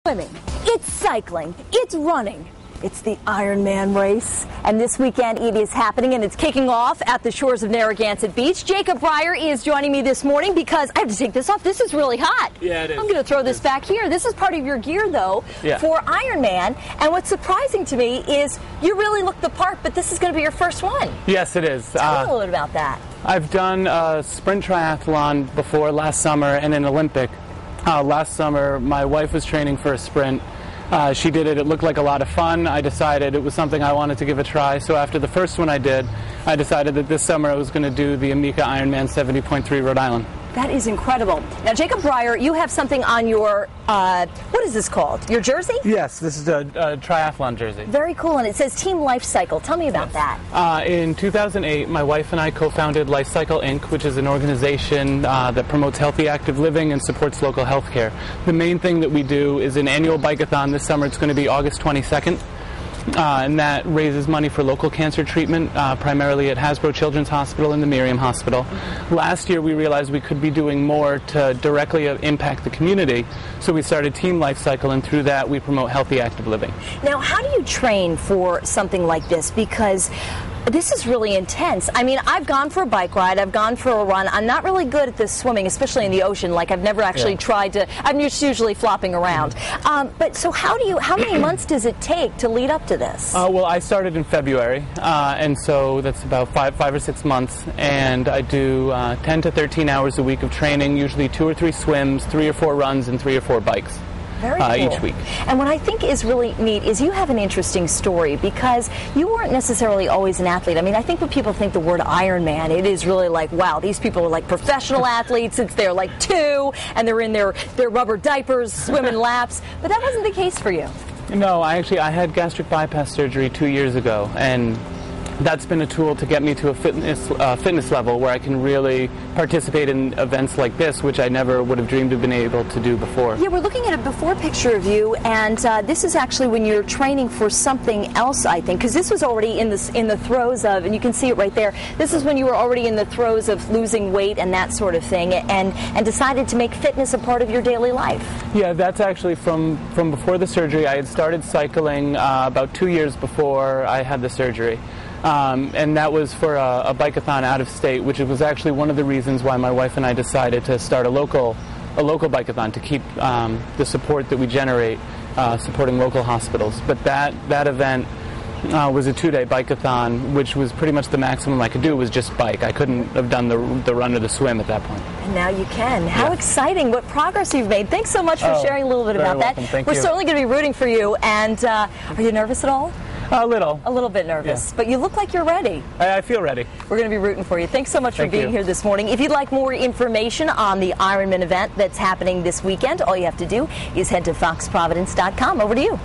Swimming, it's cycling, it's running. It's the Ironman race, and this weekend it is happening, and it's kicking off at the shores of Narragansett Beach. Jacob Brier is joining me this morning because I have to take this off. This is really hot. Yeah, it is. I'm going to throw this back here. This is part of your gear, though, for Ironman, and what's surprising to me is you really look the part, but this is going to be your first one. Yes, it is. Tell me a little bit about that. I've done a sprint triathlon before last summer and an Olympic. Last summer, my wife was training for a sprint. She did it. It looked like a lot of fun. I decided it was something I wanted to give a try. So after the first one I did, I decided that this summer I was going to do the Amica Ironman 70.3 Rhode Island. That is incredible. Now, Jacob Brier, you have something on your, what is this called? Your jersey? Yes, this is a triathlon jersey. Very cool, and it says Team Life Cycle. Tell me about that. In 2008, my wife and I co-founded Life Cycle Inc., which is an organization that promotes healthy, active living and supports local health care. The main thing that we do is an annual bike-a-thon. This summer it's going to be August 22nd. And that raises money for local cancer treatment, primarily at Hasbro Children's Hospital and the Miriam Hospital. Last year we realized we could be doing more to directly impact the community, so we started Team Life Cycle, and through that we promote healthy, active living. Now, how do you train for something like this? Because this is really intense. I mean, I've gone for a bike ride, I've gone for a run. I'm not really good at this swimming, especially in the ocean. Like, I've never actually tried to, I'm just usually flopping around. But so how many months does it take to lead up to this? Well, I started in February, and so that's about five or 6 months, and I do 10 to 13 hours a week of training, usually 2 or 3 swims, 3 or 4 runs, and 3 or 4 bikes. Very cool. Each week. And what I think is really neat is you have an interesting story, because you weren't necessarily always an athlete. I mean, I think when people think the word Ironman, it is really like, wow, these people are like professional athletes since they're like 2 and they're in their rubber diapers swimming laps. But that wasn't the case for you. No, I had gastric bypass surgery 2 years ago, and that's been a tool to get me to a fitness level where I can really participate in events like this, which I never would have dreamed of being able to do before. Yeah, we're looking at a before picture of you, and this is actually when you're training for something else, I think, because this was already in the throes of, and you can see it right there, this is when you were already in the throes of losing weight and that sort of thing, and decided to make fitness a part of your daily life. Yeah, that's actually from before the surgery. I had started cycling about 2 years before I had the surgery. And that was for a bike-a-thon out of state, which was actually one of the reasons why my wife and I decided to start a local bike-a-thon to keep the support that we generate supporting local hospitals. But that event was a 2-day bike-a-thon, which was pretty much the maximum I could do, was just bike. I couldn't have done the run or the swim at that point. And now you can. How exciting. What progress you've made. Thanks so much for sharing a little bit about that. Thank you. We're certainly going to be rooting for you. And are you nervous at all? A little. A little bit nervous, but you look like you're ready. I feel ready. We're going to be rooting for you. Thanks so much for being here this morning. If you'd like more information on the Ironman event that's happening this weekend, all you have to do is head to foxprovidence.com. Over to you.